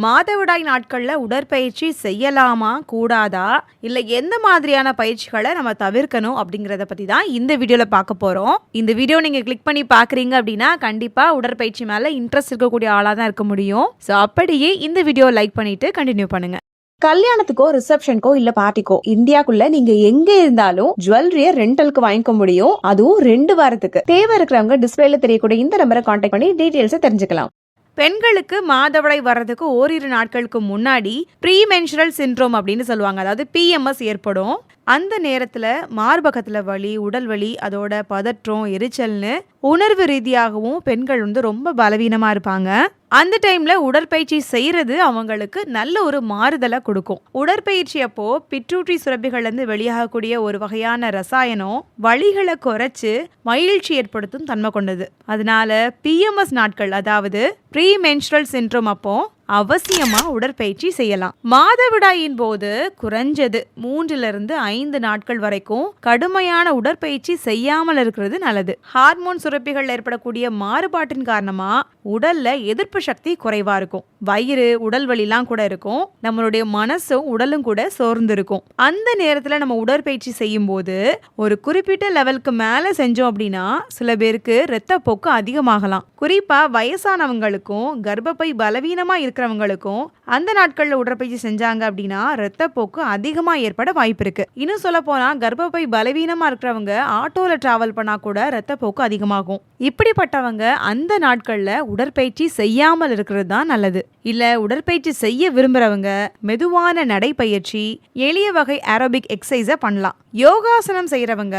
மாதவிடாய் நாட்கள்ல உடற்பயிற்சி செய்யலாமா கூடாதா இல்ல எந்த மாதிரியான பயிற்சிகளை நம்ம தவிர்க்கணும் அப்படிங்கறத பத்தி தான் இந்த வீடியோல பார்க்க போறோம். இந்த வீடியோ நீங்க கிளிக் பண்ணி பாக்குறீங்க அப்படின்னா கண்டிப்பா உடற்பயிற்சி மேல இன்ட்ரெஸ்ட் இருக்கக்கூடிய ஆளா தான் இருக்க முடியும். ஸோ அப்படியே இந்த வீடியோ லைக் பண்ணிட்டு கண்டினியூ பண்ணுங்க. கல்யாணத்துக்கோ ரிசப்ஷனுக்கோ இல்ல பார்ட்டிக்கோ இந்தியாக்குள்ள நீங்க எங்க இருந்தாலும் ஜுவல்லரிய ரெண்டலுக்கு வாங்கிக்க முடியும். அதுவும் 2 வாரத்துக்கு. தேவை இருக்கிறவங்க டிஸ்பிளேல தெரியக்கூடிய இந்த நம்பரை கான்டாக்ட் பண்ணி டீடைல்ஸ் தெரிஞ்சுக்கலாம். பெண்களுக்கு மாதவிடாய் வர்றதுக்கு ஓரிரு நாட்களுக்கு முன்னாடி ப்ரீமென்சுரல் சிண்ட்ரோம் அப்படின்னு சொல்லுவாங்க. அதாவது PMS ஏற்படும். அந்த நேரத்தில் மார்பகத்தில் வலி, உடல் வலி, அதோட பதற்றம், எரிச்சல்னு உணர்வு ரீதியாகவும் பெண்கள் ரொம்ப பலவீனமாக இருப்பாங்க. அந்த டைமில் உடற்பயிற்சி செய்கிறது அவங்களுக்கு நல்ல ஒரு மாறுதலை கொடுக்கும். உடற்பயிற்சி அப்போ பிட்யூட்டரி சுரப்பிகள்லேருந்து வெளியாகக்கூடிய ஒரு வகையான ரசாயனம் வலிகளை குறைச்சு மகிழ்ச்சி ஏற்படுத்தும் தன்மை கொண்டது. அதனால PMS நாட்கள், அதாவது ப்ரீமென்சுரல் சிண்ட்ரோம் அப்போ அவசியமா உடற்பயிற்சி செய்யலாம். மாதவிடாயின் போது குறைஞ்சது 3-5 நாட்கள் வரைக்கும் கடுமையான உடற்பயிற்சி செய்யாமல் இருக்கிறது நல்லது. ஹார்மோன் சுரப்பிகள் ஏற்படக்கூடிய மாறுபாட்டின் காரணமா உடல்ல எதிர்ப்பு சக்தி குறைவா இருக்கும். வயிறு, உடல் வலிலாம் கூட இருக்கும். நம்மளுடைய மனசும் உடலும் கூட சோர்ந்து இருக்கும். அந்த நேரத்துல நம்ம உடற்பயிற்சி செய்யும் போது ஒரு குறிப்பிட்ட லெவலுக்கு மேல செஞ்சோம் அப்படின்னா சில பேருக்கு இரத்தப்போக்கு அதிகமாகலாம். குறிப்பா வயசானவங்களுக்கும் கர்ப்பப்பை பலவீனமா இருக்கிறவங்களுக்கும் அந்த நாட்கள்ல உடற்பயிற்சி செஞ்சாங்க அப்படின்னா இரத்தப்போக்கு அதிகமா ஏற்பட வாய்ப்பு இருக்கு. இன்னும் சொல்ல போனா கர்ப்பப்பை பலவீனமா இருக்கிறவங்க ஆட்டோல டிராவல் பண்ணா கூட இரத்தப்போக்கு அதிகமாகும். இப்படிப்பட்டவங்க அந்த நாட்கள்ல உடற்பயிற்சி செய்யாமல் இருக்கிறது தான் நல்லது. இல்ல உடற்பயிற்சி செய்ய விரும்புறவங்க மெதுவான நடைப்பயிற்சி, எளிய வகை ஏரோபிக் எக்ஸசைஸ பண்ணலாம். யோகாசனம் செய்யறவங்க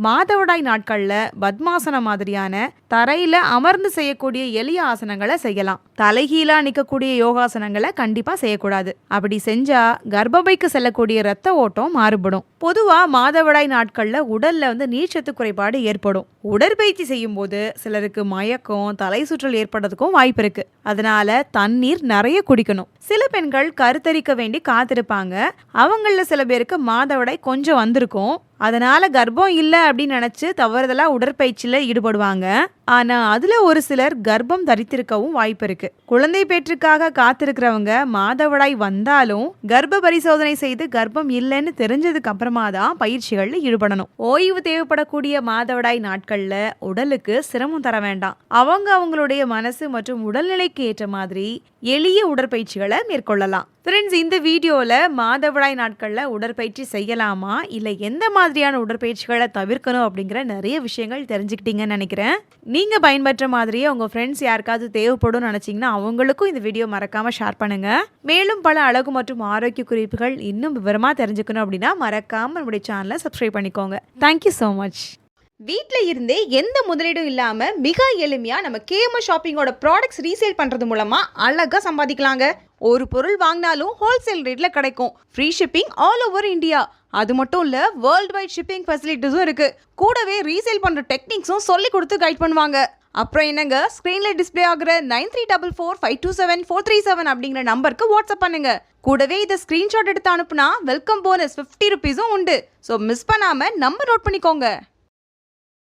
மாதவிடாய் நாட்கள்ல பத்மாசனம் மாதிரியான தரையில அமர்ந்து செய்யக்கூடிய எளிய ஆசனங்களை செய்யலாம். தலைகீழா நிற்கக்கூடிய யோகாசனங்களை கண்டிப்பா செய்யக்கூடாது. அப்படி செஞ்சா கர்ப்பப்பைக்கு செல்லக்கூடிய இரத்த ஓட்டம் மாறுபடும். பொதுவா மாதவிடாய் நாட்கள்ல உடல்ல நீர்ச்சத்து குறைபாடு ஏற்படும். உடற்பயிற்சி செய்யும் போது சிலருக்கு மயக்கம், தலை சுற்றல் ஏற்படுறதுக்கும் வாய்ப்பு இருக்கு. அதனால தண்ணீர் நிறைய குடிக்கணும். சில பெண்கள் கருத்தரிக்க வேண்டி காத்திருப்பாங்க. அவங்கள சில பேருக்கு மாதவிடாய் கொஞ்சம் வந்திருக்கும். அதனால கர்ப்பம் இல்லை அப்படின்னு நினைச்சு தவறுதலா உடற்பயிற்சியில ஈடுபடுவாங்க. ஆனா அதுல ஒரு சிலர் கர்ப்பம் தரித்திருக்கவும் வாய்ப்பு இருக்கு. குழந்தை பேற்றுக்காக காத்திருக்கிறவங்க மாதவிடாய் வந்தாலும் கர்ப்ப பரிசோதனை செய்து கர்ப்பம் இல்லைன்னு தெரிஞ்சதுக்கு அப்புறமா தான் பயிற்சிகள்ல ஈடுபடணும். ஓய்வு தேவைப்படக்கூடிய மாதவிடாய் நாட்கள்ல உடலுக்கு சிரமம் தர வேண்டாம். அவங்களுடைய மனசு மற்றும் உடல்நிலைக்கு ஏற்ற மாதிரி எளிய உடற்பயிற்சிகளை மேற்கொள்ளலாம். ஃப்ரெண்ட்ஸ், இந்த வீடியோல மாதவிடாய் நாட்கள்ல உடற்பயிற்சி செய்யலாமா இல்ல எந்த மாதிரியான உடற்பயிற்சிகளை தவிர்க்கணும் அப்படிங்கிற நிறைய விஷயங்கள் தெரிஞ்சுக்கிட்டீங்கன்னு நினைக்கிறேன். நீங்க பயன்பெற்ற மாதிரியே உங்க ஃப்ரெண்ட்ஸ் யாருக்காவது தேவைப்படும் நினைச்சீங்கன்னா அவங்களுக்கும் இந்த வீடியோ மறக்காம ஷேர் பண்ணுங்க. மேலும் பல அழகு மற்றும் ஆரோக்கிய குறிப்புகள் இன்னும் விவரமா தெரிஞ்சுக்கணும் அப்படின்னா மறக்காம நம்முடைய சேனலை சப்ஸ்கிரைப் பண்ணிக்கோங்க. Thank you so much. வீட்டில் இருந்தே எந்த முதலீடும் இல்லாம மிக எளிமையா நம்ம KMS ஷாப்பிங்கோட ப்ராடக்ட்ஸ் ரீசேல் பண்றது மூலமா அழகா சம்பாதிக்கலாங்க. ஒரு பொருள் வாங்கினாலும் ஹோல்சேல் ரேட்ல கிடைக்கும். Free shipping all over India. அது மட்டும் இல்ல, வேர்ல்ட் வைட் ஷிப்பிங் ஃபெசிலிட்டிஸும் இருக்கு. கூடவே ரீசேல் பண்ற டெக்னிக்ஸும் சொல்லி கொடுத்து கைட் பண்ணுவாங்க. அப்புறம் என்னங்க, ஸ்கிரீன்ல டிஸ்பிளே ஆகுற 9344527437 அப்படிங்கிற நம்பருக்கு வாட்ஸ்அப் பண்ணுங்க. கூடவே இதை ஸ்கிரீன்ஷாட் எடுத்து அனுப்புனா வெல்கம் போனஸ் 50 ரூபீஸும் உண்டு. ஸோ மிஸ் பண்ணாம நம்பர் நோட் பண்ணிக்கோங்க.